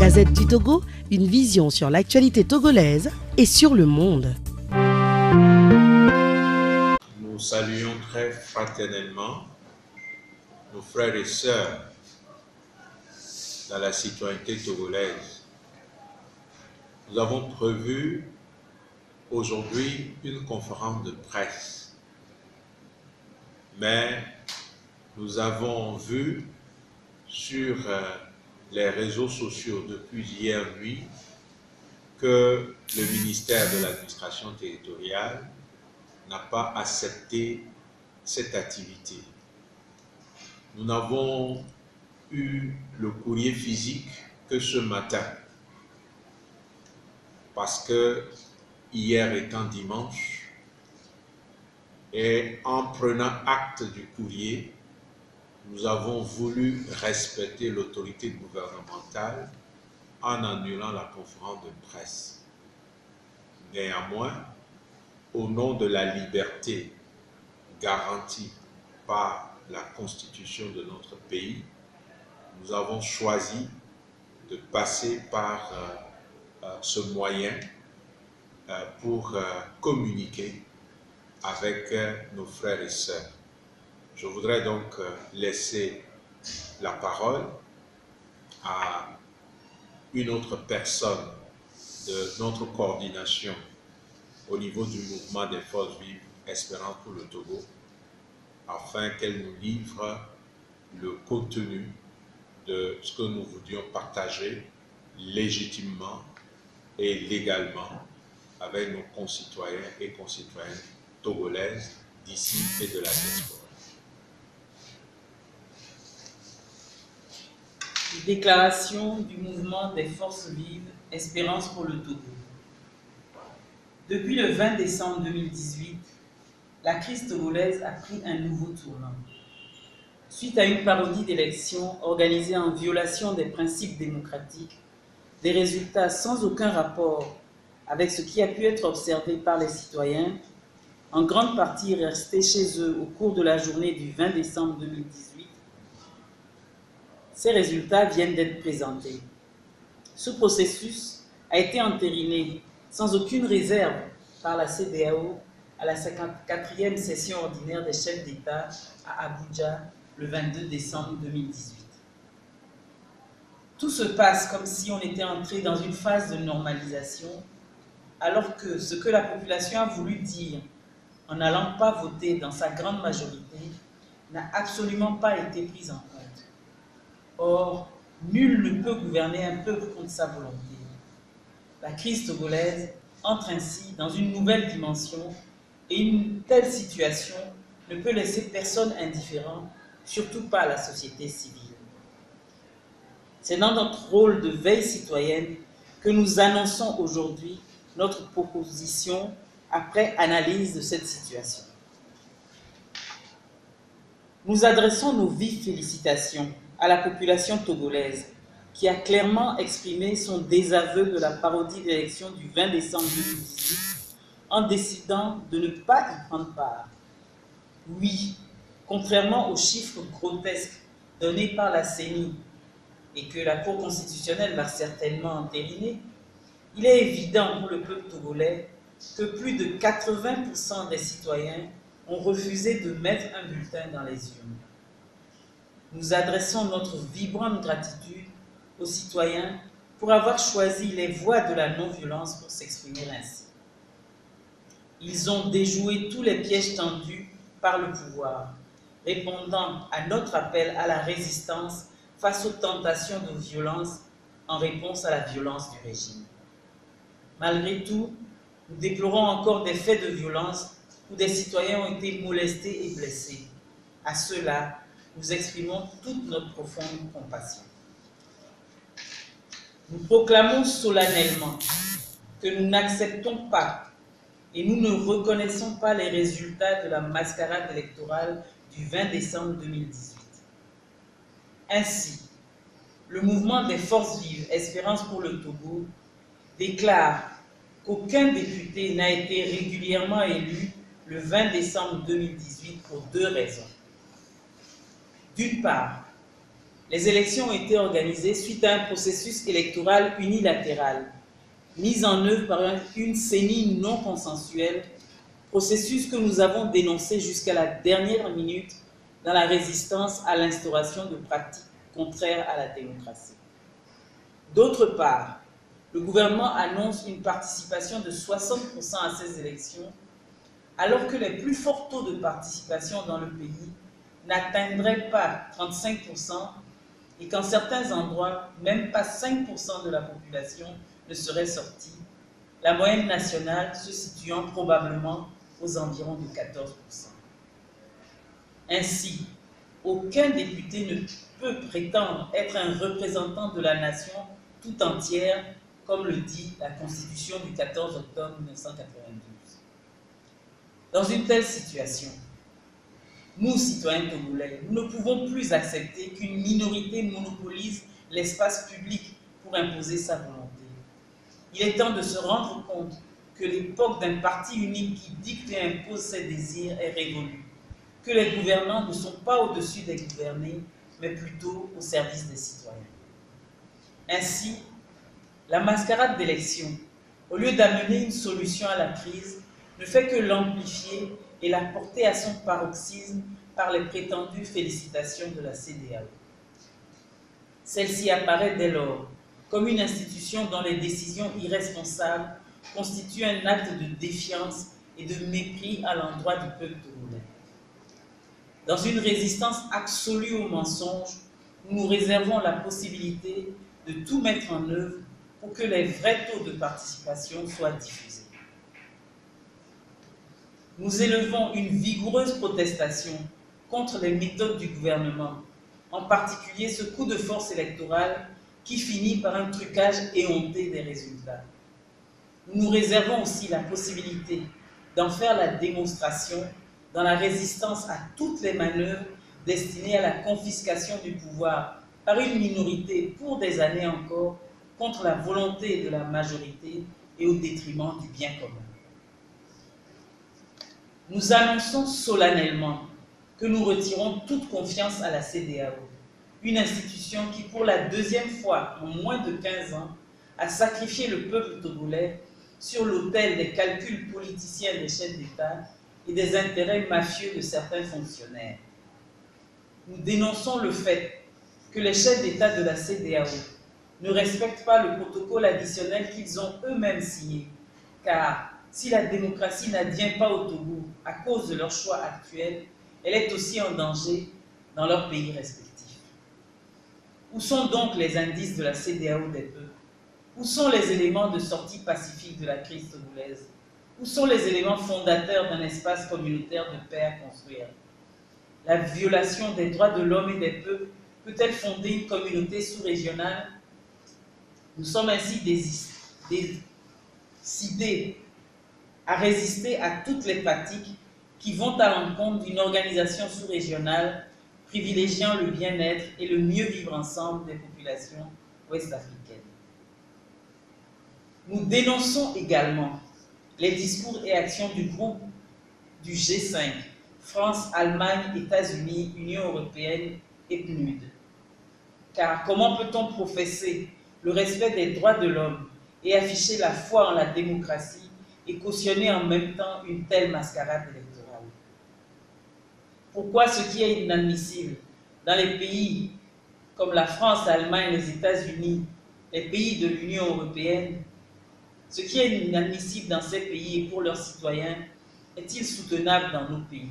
Gazette du Togo, une vision sur l'actualité togolaise et sur le monde. Nous saluons très fraternellement nos frères et sœurs dans la citoyenneté togolaise. Nous avons prévu aujourd'hui une conférence de presse, mais nous avons vu sur les réseaux sociaux depuis hier nuit que le ministère de l'administration territoriale n'a pas accepté cette activité. Nous n'avons eu le courrier physique que ce matin, parce que hier étant dimanche, et en prenant acte du courrier, nous avons voulu respecter l'autorité gouvernementale en annulant la conférence de presse. Néanmoins, au nom de la liberté garantie par la Constitution de notre pays, nous avons choisi de passer par ce moyen pour communiquer avec nos frères et sœurs. Je voudrais donc laisser la parole à une autre personne de notre coordination au niveau du mouvement des forces vives Espérance pour le Togo, afin qu'elle nous livre le contenu de ce que nous voulions partager légitimement et légalement avec nos concitoyens et concitoyennes togolaises d'ici et de la diaspora. Déclaration du mouvement des forces vives Espérance pour le Togo. Depuis le 20 décembre 2018, la crise togolaise a pris un nouveau tournant. Suite à une parodie d'élections organisée en violation des principes démocratiques, des résultats sans aucun rapport avec ce qui a pu être observé par les citoyens, en grande partie restés chez eux au cours de la journée du 20 décembre 2018, ces résultats viennent d'être présentés. Ce processus a été entériné sans aucune réserve par la CEDEAO à la 54e session ordinaire des chefs d'État à Abuja le 22 décembre 2018. Tout se passe comme si on était entré dans une phase de normalisation, alors que ce que la population a voulu dire en n'allant pas voter dans sa grande majorité n'a absolument pas été pris en compte. Or, nul ne peut gouverner un peuple contre sa volonté. La crise togolaise entre ainsi dans une nouvelle dimension et une telle situation ne peut laisser personne indifférent, surtout pas la société civile. C'est dans notre rôle de veille citoyenne que nous annonçons aujourd'hui notre proposition après analyse de cette situation. Nous adressons nos vives félicitations à la population togolaise qui a clairement exprimé son désaveu de la parodie d'élection du 20 décembre 2018 en décidant de ne pas y prendre part. Oui, contrairement aux chiffres grotesques donnés par la CENI et que la Cour constitutionnelle va certainement entériner, il est évident pour le peuple togolais que plus de 80% des citoyens ont refusé de mettre un bulletin dans les urnes. Nous adressons notre vibrante gratitude aux citoyens pour avoir choisi les voies de la non-violence pour s'exprimer ainsi. Ils ont déjoué tous les pièges tendus par le pouvoir, répondant à notre appel à la résistance face aux tentations de violence en réponse à la violence du régime. Malgré tout, nous déplorons encore des faits de violence où des citoyens ont été molestés et blessés. À ceux-là, nous exprimons toute notre profonde compassion. Nous proclamons solennellement que nous n'acceptons pas et nous ne reconnaissons pas les résultats de la mascarade électorale du 20 décembre 2018. Ainsi, le mouvement des forces vives Espérance pour le Togo déclare qu'aucun député n'a été régulièrement élu le 20 décembre 2018 pour deux raisons. D'une part, Les élections ont été organisées suite à un processus électoral unilatéral, mis en œuvre par une CENI non consensuelle, processus que nous avons dénoncé jusqu'à la dernière minute dans la résistance à l'instauration de pratiques contraires à la démocratie. D'autre part, le gouvernement annonce une participation de 60% à ces élections, alors que les plus forts taux de participation dans le pays n'atteindraient pas 35% et qu'en certains endroits, même pas 5% de la population ne serait sortie, la moyenne nationale se situant probablement aux environs de 14%. Ainsi, aucun député ne peut prétendre être un représentant de la nation tout entière, comme le dit la Constitution du 14 octobre 1992. Dans une telle situation, nous, citoyens togolais, nous ne pouvons plus accepter qu'une minorité monopolise l'espace public pour imposer sa volonté. Il est temps de se rendre compte que l'époque d'un parti unique qui dicte et impose ses désirs est révolue, que les gouvernants ne sont pas au-dessus des gouvernés, mais plutôt au service des citoyens. Ainsi, la mascarade d'élection, au lieu d'amener une solution à la crise, ne fait que l'amplifier et la porter à son paroxysme par les prétendues félicitations de la CEDEAO. Celle-ci apparaît dès lors comme une institution dont les décisions irresponsables constituent un acte de défiance et de mépris à l'endroit du peuple togolais. Dans une résistance absolue au mensonge, nous nous réservons la possibilité de tout mettre en œuvre pour que les vrais taux de participation soient diffusés. Nous élevons une vigoureuse protestation contre les méthodes du gouvernement, en particulier ce coup de force électoral qui finit par un trucage éhonté des résultats. Nous nous réservons aussi la possibilité d'en faire la démonstration dans la résistance à toutes les manœuvres destinées à la confiscation du pouvoir par une minorité pour des années encore contre la volonté de la majorité et au détriment du bien commun. Nous annonçons solennellement que nous retirons toute confiance à la CEDEAO, une institution qui, pour la deuxième fois en moins de 15 ans, a sacrifié le peuple togolais sur l'autel des calculs politiciens des chefs d'État et des intérêts mafieux de certains fonctionnaires. Nous dénonçons le fait que les chefs d'État de la CEDEAO ne respectent pas le protocole additionnel qu'ils ont eux-mêmes signé, car si la démocratie n'advient pas au Togo à cause de leur choix actuel, elle est aussi en danger dans leurs pays respectifs. Où sont donc les indices de la CEDEAO des peuples? Où sont les éléments de sortie pacifique de la crise togolaise? Où sont les éléments fondateurs d'un espace communautaire de paix à construire? La violation des droits de l'homme et des peuples peut-elle fonder une communauté sous-régionale? Nous sommes ainsi décidés à résister à toutes les pratiques qui vont à l'encontre d'une organisation sous-régionale privilégiant le bien-être et le mieux vivre ensemble des populations ouest-africaines. Nous dénonçons également les discours et actions du groupe du G5, France, Allemagne, États-Unis, Union européenne et PNUD. Car comment peut-on professer le respect des droits de l'homme et afficher la foi en la démocratie et cautionner en même temps une telle mascarade électorale? Pourquoi ce qui est inadmissible dans les pays comme la France, l'Allemagne, les États-Unis, les pays de l'Union européenne, ce qui est inadmissible dans ces pays et pour leurs citoyens, est-il soutenable dans nos pays?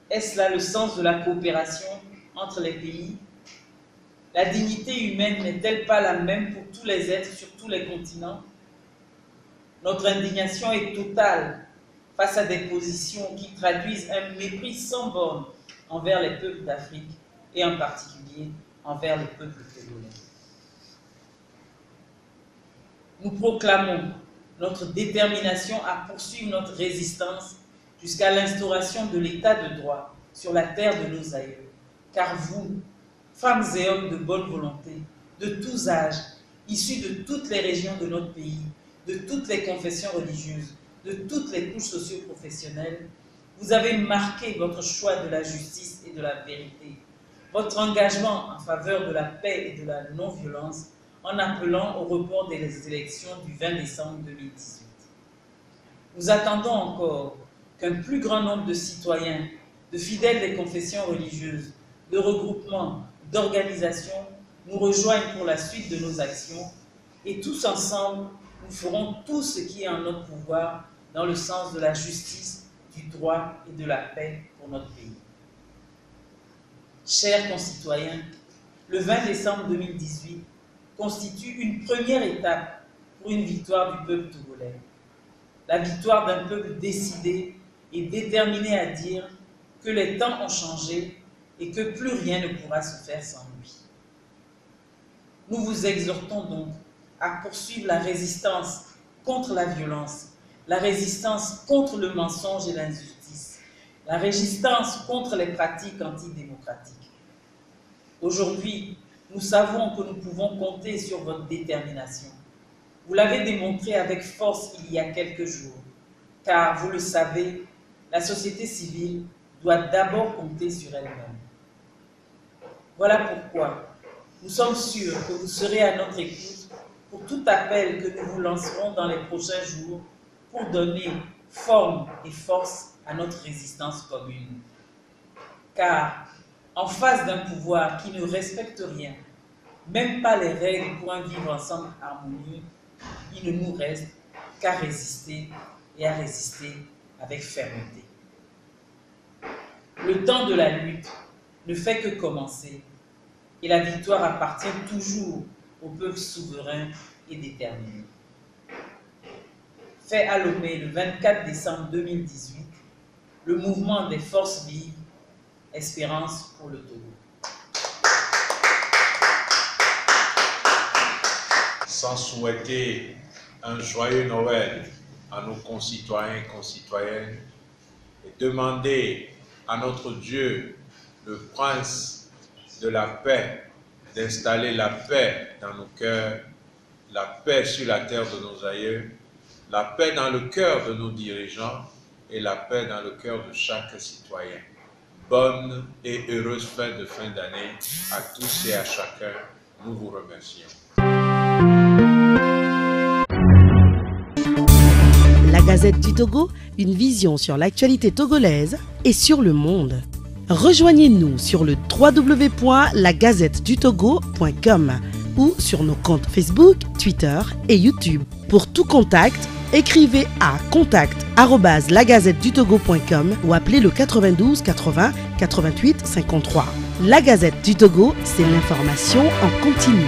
Est-ce là le sens de la coopération entre les pays? La dignité humaine n'est-elle pas la même pour tous les êtres sur tous les continents? Notre indignation est totale face à des positions qui traduisent un mépris sans borne envers les peuples d'Afrique et en particulier envers le peuple togolais. Nous proclamons notre détermination à poursuivre notre résistance jusqu'à l'instauration de l'état de droit sur la terre de nos aïeux. Car vous, femmes et hommes de bonne volonté, de tous âges, issus de toutes les régions de notre pays, de toutes les confessions religieuses, de toutes les couches socio-professionnelles, vous avez marqué votre choix de la justice et de la vérité, votre engagement en faveur de la paix et de la non-violence en appelant au report des élections du 20 décembre 2018. Nous attendons encore qu'un plus grand nombre de citoyens, de fidèles des confessions religieuses, de regroupements, d'organisations nous rejoignent pour la suite de nos actions et tous ensemble, nous ferons tout ce qui est en notre pouvoir dans le sens de la justice, du droit et de la paix pour notre pays. Chers concitoyens, le 20 décembre 2018 constitue une première étape pour une victoire du peuple togolais. La victoire d'un peuple décidé et déterminé à dire que les temps ont changé et que plus rien ne pourra se faire sans lui. Nous vous exhortons donc à poursuivre la résistance contre la violence, la résistance contre le mensonge et l'injustice, la résistance contre les pratiques antidémocratiques. Aujourd'hui, nous savons que nous pouvons compter sur votre détermination. Vous l'avez démontré avec force il y a quelques jours, car vous le savez, la société civile doit d'abord compter sur elle-même. Voilà pourquoi nous sommes sûrs que vous serez à notre écoute pour tout appel que nous vous lancerons dans les prochains jours pour donner forme et force à notre résistance commune. Car, en face d'un pouvoir qui ne respecte rien, même pas les règles pour un vivre ensemble harmonieux, il ne nous reste qu'à résister et à résister avec fermeté. Le temps de la lutte ne fait que commencer et la victoire appartient toujours au peuple souverain et déterminé. Fait à Lomé le 24 décembre 2018, le mouvement des forces vives, Espérance pour le Togo. Sans souhaiter un joyeux Noël à nos concitoyens et concitoyennes et demander à notre Dieu, le Prince de la paix, d'installer la paix dans nos cœurs, la paix sur la terre de nos aïeux, la paix dans le cœur de nos dirigeants et la paix dans le cœur de chaque citoyen. Bonne et heureuse fin d'année à tous et à chacun. Nous vous remercions. La Gazette du Togo, une vision sur l'actualité togolaise et sur le monde. Rejoignez-nous sur le www.lagazettedutogo.com ou sur nos comptes Facebook, Twitter et YouTube. Pour tout contact, écrivez à contact@lagazettedutogo.com ou appelez le 92 80 88 53. La Gazette du Togo, c'est l'information en continu.